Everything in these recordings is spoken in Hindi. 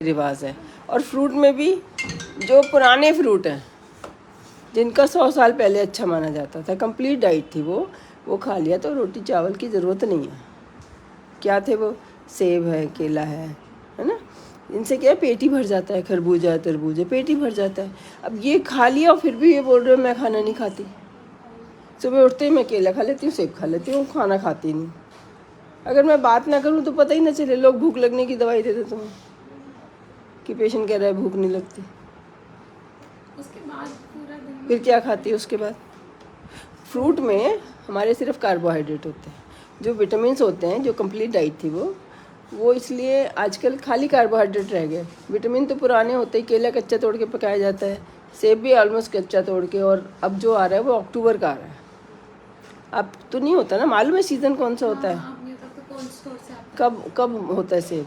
रिवाज है। और फ्रूट में भी जो पुराने फ्रूट हैं जिनका 100 साल पहले अच्छा माना जाता था, कंप्लीट डाइट थी वो खा लिया तो रोटी चावल की ज़रूरत नहीं है। क्या थे वो? सेब है, केला है ना। इनसे क्या पेट ही भर जाता है, खरबूजा तरबूजा पेट ही भर जाता है। अब ये खा लिया और फिर भी ये बोल रहे हो मैं खाना नहीं खाती। सुबह उठते ही मैं केला खा लेती हूँ, सेब खा लेती हूँ, खाना खाती नहीं। अगर मैं बात ना करूँ तो पता ही ना चले, लोग भूख लगने की दवाई दे देते हैं कि पेशेंट कह रहा है भूख नहीं लगती। उसके बाद पूरा दिन फिर क्या खाती है उसके बाद? फ्रूट में हमारे सिर्फ कार्बोहाइड्रेट होते हैं, जो विटामिन्स होते हैं, जो कंप्लीट डाइट थी वो इसलिए आजकल खाली कार्बोहाइड्रेट रह गए। विटामिन तो पुराने होते ही, केला कच्चा तोड़ के पकाया जाता है, सेब भी ऑलमोस्ट कच्चा तोड़ के, और अब जो आ रहा है वो अक्टूबर का आ रहा है। अब तो नहीं होता ना, मालूम है सीज़न कौन सा होता है? आपने तो कोल्ड स्टोर से आता कब होता है सेब?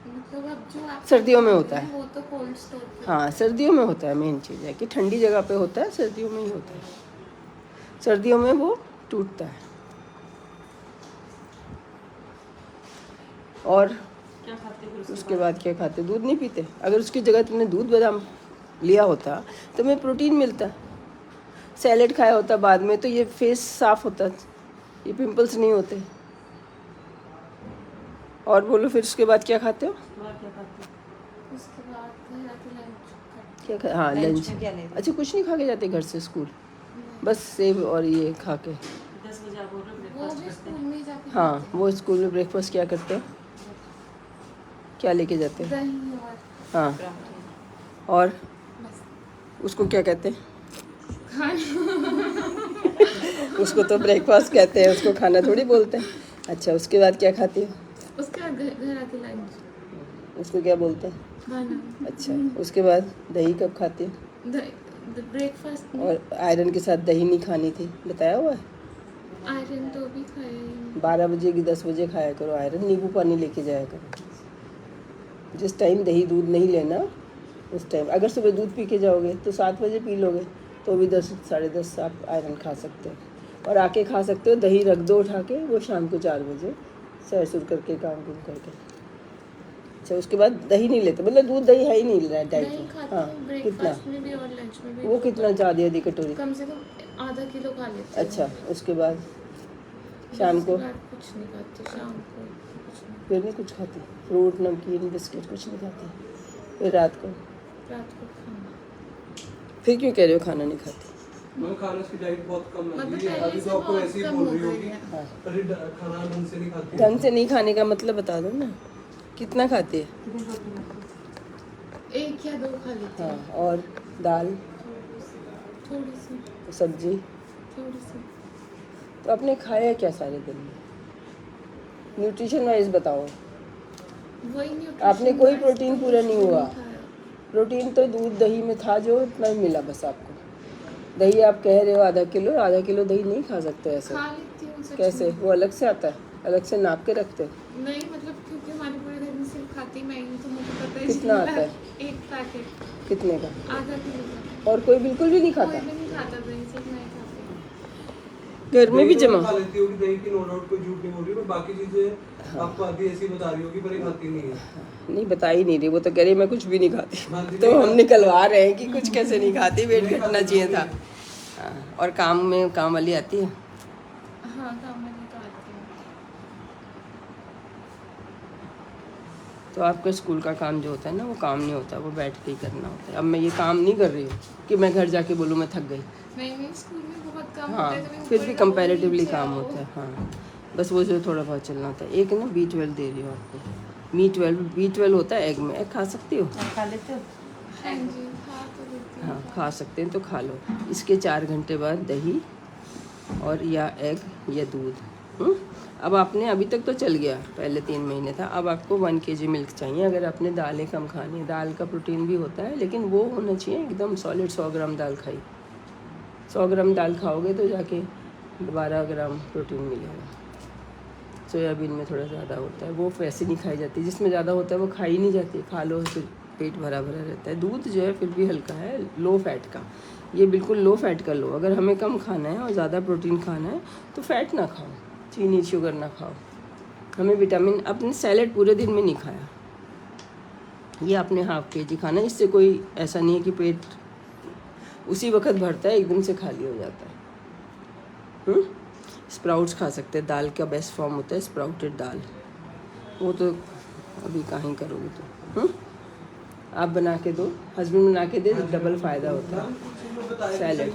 मतलब अब जो आप सर्दियों में होता है। वो तो कोल्ड स्टोर पे हाँ, सर्दियों में होता है। मेन चीज़ है कि ठंडी जगह पे होता है, सर्दियों में ही होता है। सर्दियों में वो टूटता है। और क्या खाते हो फिर उसके बाद क्या खाते? दूध नहीं पीते? अगर उसकी जगह तुमने दूध बादाम लिया होता तो हमें प्रोटीन मिलता, सैलेड खाया होता बाद में, तो ये फेस साफ होता, ये पिंपल्स नहीं होते। और बोलो फिर उसके बाद क्या खाते हो? क्या खाते हो? उसके बाद रात लंच क्या खा? हाँ, लंच। में क्या लेते हो? अच्छा, कुछ नहीं खा के जाते घर से स्कूल? बस सेब और ये खा के? 10 बजे आप बोल रहे हो वो ब्रेकफास्ट भी करते स्कूल हैं? में ही जाके हाँ, वो स्कूल में ब्रेकफास्ट क्या करते हो? क्या लेके जाते हो? दही और हाँ, पराठे। और बस उसको क्या कहते हैं? उसको तो ब्रेकफास्ट कहते हैं, उसको खाना थोड़ी बोलते हैं। अच्छा, उसके बाद क्या खाती हो? उसके बाद घर आके लंच उसको क्या बोलते हैं? खाना। अच्छा, उसके बाद दही कब खाती हो? ब्रेकफास्ट में और आयरन के साथ दही नहीं खानी थी, बताया हुआ है। आयरन तो भी खाया ही नहीं। 12 बजे की 10 बजे खाया करो आयरन, नींबू पानी लेके जाया करो। जिस टाइम दही दूध नहीं लेना उस टाइम, अगर सुबह दूध पी के जाओगे तो 7 बजे पी लोगे तो भी 10 साढ़े 10 आप आयरन खा सकते हो। और आके खा सकते हो, दही रख दो उठा के, वो शाम को 4 बजे सैर सुर करके काम कुम करके। अच्छा, उसके बाद दही नहीं लेते, मतलब दूध दही है ही नहीं रहा डाइट दही में? खाते हाँ, हैं कितना? ब्रेकफास्ट में भी और लंच में भी। वो कितना चाह आधी कटोरी? कम से कम आधा किलो खा लेते हैं। अच्छा, उसके बाद बस शाम उसके को बाद कुछ नहीं खाते शाम को कुछ नहीं। फिर नहीं कुछ खाती? फ्रूट नमकीन बिस्किट कुछ नहीं खाती? फिर रात को? रात को खाना फिर क्यों कह रहे हो खाना नहीं खाती? मैं खाना की डाइट बहुत कम मतलब लगी है। पहले अभी से तो आपको बहुत ऐसे ही कम बोल हो रही गई होगी। है। हाँ, अरे खाना ढंग से नहीं खाती। ढंग से नहीं खाने का मतलब बता दो ना, कितना खाती है? कितनी रोटी खाते हो? 1 या 2 खा लेते हाँ, हैं। और दाल थोड़ी सी सब्जी? थोड़ी सी। तो आपने खाया क्या सारे दिन में? न्यूट्रिशन वाइज बताओ। वही नहीं आपने कोई प्रोटीन पूरा नहीं हुआ। खाया। प्रोटीन तो दूध दही में था, जो इतना ही मिला बस आपको। दही आप कह रहे हो आधा किलो दही नहीं खा सकते ऐसे। खा लेती हूँ सच कैसे? में। वो अलग से आता है, अलग से नाप के रखते हो? नहीं मतलब क्योंकि हमारे पूरे घर में सिर्फ खाती मैं ही हूँ तो मुझे पता है। कितना आता है? एक पैकेट कितने का? आधा किलो का। और कोई बिल्कुल भी नहीं कोई खाता? भी नहीं खाता दही, सिर्फ मैं ही खाती हूँ। घर में भी दही तो जमा? खा लेती होगी, दही की नो डाउट, कोई झूठ नहीं बोल रही, पर बाकी चीजें आपको आधी ऐसी बता रही होगी पर ये खाती नहीं है। नहीं, बता ही नहीं रही, वो तो कह रही मैं कुछ भी नहीं खाती। हाँ जी, तो नहीं हम खाती। निकलवा रहे हैं कि कुछ कैसे नहीं खाती, वेट नहीं घटना खाती, चाहिए नहीं था। है। हाँ, और काम में काम वाली आती है? हाँ काम में नहीं तो आती हूँ। तो आपके स्कूल का काम जो होता है ना, वो काम नहीं होता, वो बैठ के ही करना होता है। अब मैं ये काम नहीं कर रही हूँ कि मैं घर जाके बोलूँ मैं थक गई। नहीं स्कूल में बहुत काम हाँ, होता है, कभी फिर ऊपर भी जाओ, कंपैरेटिवली नीचे काम आओ। होता है। हाँ, बस वो जो थोड़ा बहुत चलना होता है। एक ना B12 दे रही हो आपको, B12 होता है एग में। एग खा सकती हो? आप खा लेते हो? हाँ जी खा तो लेती हूँ। हाँ, खा सकते हैं तो खा लो। इसके 4 घंटे बाद दही और या एग या दूध। अब आपने अभी तक तो चल गया, पहले 3 महीने था, अब आपको 1 kg मिल्क चाहिए। अगर आपने दालें कम खानी है, दाल का प्रोटीन भी होता है, लेकिन वो होना चाहिए एकदम सॉलिड। 100 ग्राम दाल खाई, 100 ग्राम दाल खाओगे तो जाके 12 ग्राम प्रोटीन मिलेगा। सोयाबीन में थोड़ा ज़्यादा होता है, वो वैसे नहीं खाई जाती। जिसमें ज़्यादा होता है वो खाई नहीं जाती, खा लो फिर पेट भरा भरा रहता है। दूध जो है फिर भी हल्का है, लो फैट का। ये बिल्कुल लो फैट का लो। अगर हमें कम खाना है और ज़्यादा प्रोटीन खाना है तो फैट ना खाओ, चीनी शुगर ना खाओ। हमें विटामिन, अपने सैलेड पूरे दिन में नहीं खाया, ये आपने हाफ के जी खाना है, इससे कोई ऐसा नहीं है कि पेट उसी वक्त भरता है, एकदम से खाली हो जाता है। स्प्राउट्स खा सकते हैं, दाल का बेस्ट फॉर्म होता है स्प्राउटेड दाल, वो तो अभी कहाँ करोगे तो। आप बना के दो, हस्बैंड बना के दे, डबल फ़ायदा होता है। सैलेड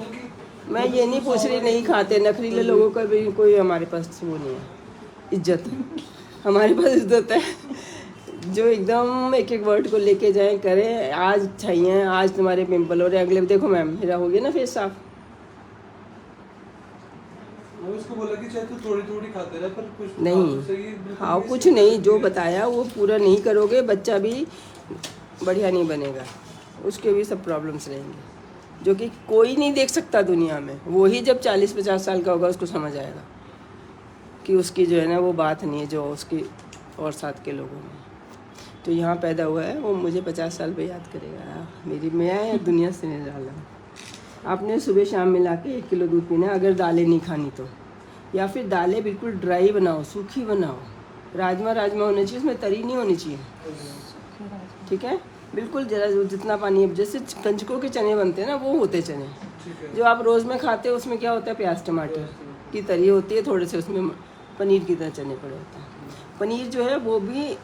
मैं ये नहीं पूछ रही नहीं खाते, नखरीले लोगों का भी कोई हमारे पास वो नहीं है, इज्जत हमारे पास इज्जत है। जो एकदम एक एक वर्ड को लेके जाएं करें, आज चाहिए, आज तुम्हारे पिंपल हो रहे, अगले देखो मैम मेरा हो गया ना फेस साफ। मैं उसको बोला कि चाहे तो थोड़ी थोड़ी खाते रहे, पर कुछ नहीं हाँ कुछ नहीं, जो बताया वो पूरा नहीं करोगे, बच्चा भी बढ़िया नहीं बनेगा, उसके भी सब प्रॉब्लम्स रहेंगे जो कि कोई नहीं देख सकता दुनिया में। वही जब 40-50 साल का होगा उसको समझ आएगा कि उसकी जो है ना वो बात नहीं है जो उसकी और साथ के लोगों में। तो यहाँ पैदा हुआ है, वो मुझे 50 साल पे याद करेगा, मेरी मैं दुनिया से निराला हूँ। आपने सुबह शाम मिला के 1 किलो दूध पीना है, अगर दालें नहीं खानी तो, या फिर दालें बिल्कुल ड्राई बनाओ, सूखी बनाओ। राजमा होना चाहिए, उसमें तरी नहीं होनी चाहिए, ठीक है। बिल्कुल जरा जितना पानी है, जैसे कंजकों के चने बनते हैं ना, वो होते चने जो आप रोज़ में खाते हो। उसमें क्या होता है, प्याज टमाटर की तरी होती है, थोड़े से उसमें पनीर की तरह चने पड़े होते हैं। पनीर जो है वो भी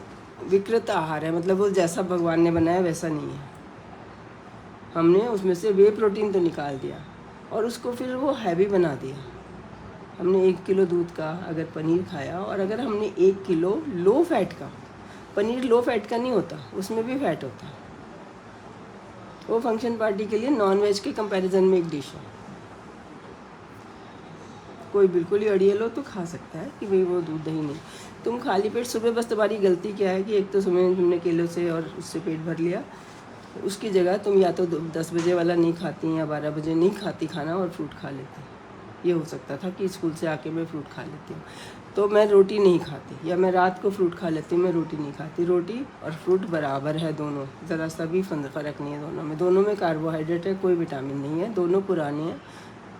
विकृत आहार है, मतलब वो जैसा भगवान ने बनाया वैसा नहीं है। हमने उसमें से वे प्रोटीन तो निकाल दिया और उसको फिर वो हैवी बना दिया। हमने 1 किलो दूध का अगर पनीर खाया, और अगर हमने 1 किलो लो फैट का पनीर, लो फैट का नहीं होता, उसमें भी फैट होता है, वो फंक्शन पार्टी के लिए नॉन वेज के कंपैरिजन में एक डिश है। कोई बिल्कुल ही अड़ियल हो तो खा सकता है कि भाई वो दूध दही नहीं। तुम खाली पेट सुबह, बस तुम्हारी गलती क्या है कि एक तो सुबह तुमने केलों से और उससे पेट भर लिया, उसकी जगह तुम या तो 10 बजे वाला नहीं खाती या 12 बजे नहीं खाती खाना और फ्रूट खा लेती। ये हो सकता था कि स्कूल से आके मैं फ्रूट खा लेती हूँ, तो मैं रोटी नहीं खाती, या मैं रात को फ्रूट खा लेती हूँ, मैं रोटी नहीं खाती। रोटी और फ्रूट बराबर है दोनों, ज़रा सा भी फ़र्क नहीं है दोनों में। दोनों में कार्बोहाइड्रेट है, कोई विटामिन नहीं है, दोनों पुराने हैं,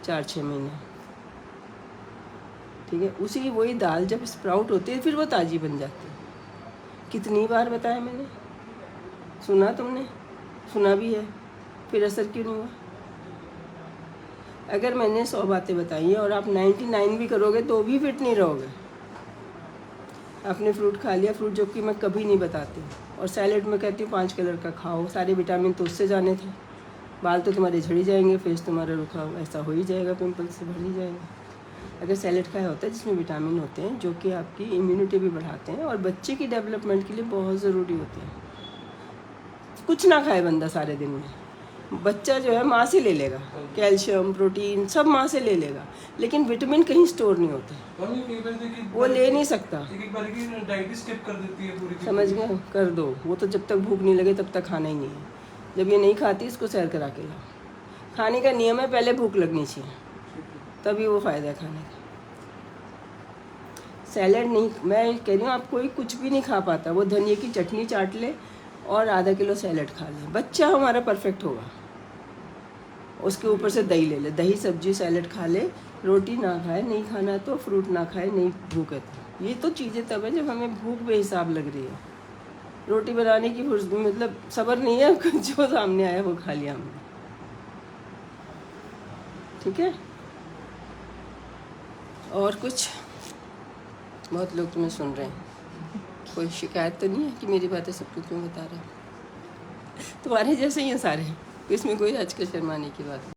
4-6 महीने, ठीक है। उसी वही दाल जब स्प्राउट होती है फिर वो ताज़ी बन जाती है। कितनी बार बताया मैंने, सुना तुमने, सुना भी है, फिर असर क्यों नहीं हुआ। अगर मैंने 100 बातें बताई हैं और आप 99 भी करोगे तो भी फिट नहीं रहोगे। आपने फ्रूट खा लिया, फ्रूट जो कि मैं कभी नहीं बताती, और सैलेड में कहती हूँ 5 कलर का खाओ, सारे विटामिन तो उससे जाने थे। बाल तो तुम्हारे झड़ ही जाएंगे, फेस तुम्हारा रुखा ऐसा हो ही जाएगा, पिंपल से भर ही जाएगा। अगर सैलेड खाया होता है जिसमें विटामिन होते हैं जो कि आपकी इम्यूनिटी भी बढ़ाते हैं और बच्चे की डेवलपमेंट के लिए बहुत ज़रूरी होते हैं। कुछ ना खाए बंदा सारे दिन में, बच्चा जो है माँ से ले लेगा, कैल्शियम प्रोटीन सब माँ से ले लेगा, लेकिन विटामिन कहीं स्टोर नहीं होते, वो ले नहीं सकता। समझ गए, कर दो वो तो, जब तक भूख नहीं लगे तब तक खाना ही नहीं है। जब ये नहीं खाती इसको सैर करा के लाओ। खाने का नियम है पहले भूख लगनी चाहिए, तभी वो फ़ायदा है खाने का। सैलेड नहीं, मैं कह रही हूँ आप कोई कुछ भी नहीं खा पाता, वो धनिया की चटनी चाट ले और आधा किलो सैलेड खा ले, बच्चा हमारा परफेक्ट होगा। उसके ऊपर से दही ले ले, दही सब्जी सैलेड खा ले, रोटी ना खाए, नहीं खाना तो फ्रूट ना खाए, नहीं भूख है तो। ये तो चीज़ें तब है जब हमें भूख बेहिसाब लग रही है। रोटी बनाने की मतलब सब्र नहीं है, जो सामने आया वो खा लिया हमने, ठीक है। और कुछ, बहुत लोग तुम्हें सुन रहे हैं, कोई शिकायत तो नहीं है कि मेरी बातें सबको क्यों बता रहे हैं? तुम्हारे जैसे ही हैं सारे, इसमें कोई आज का शर्माने की बात नहीं।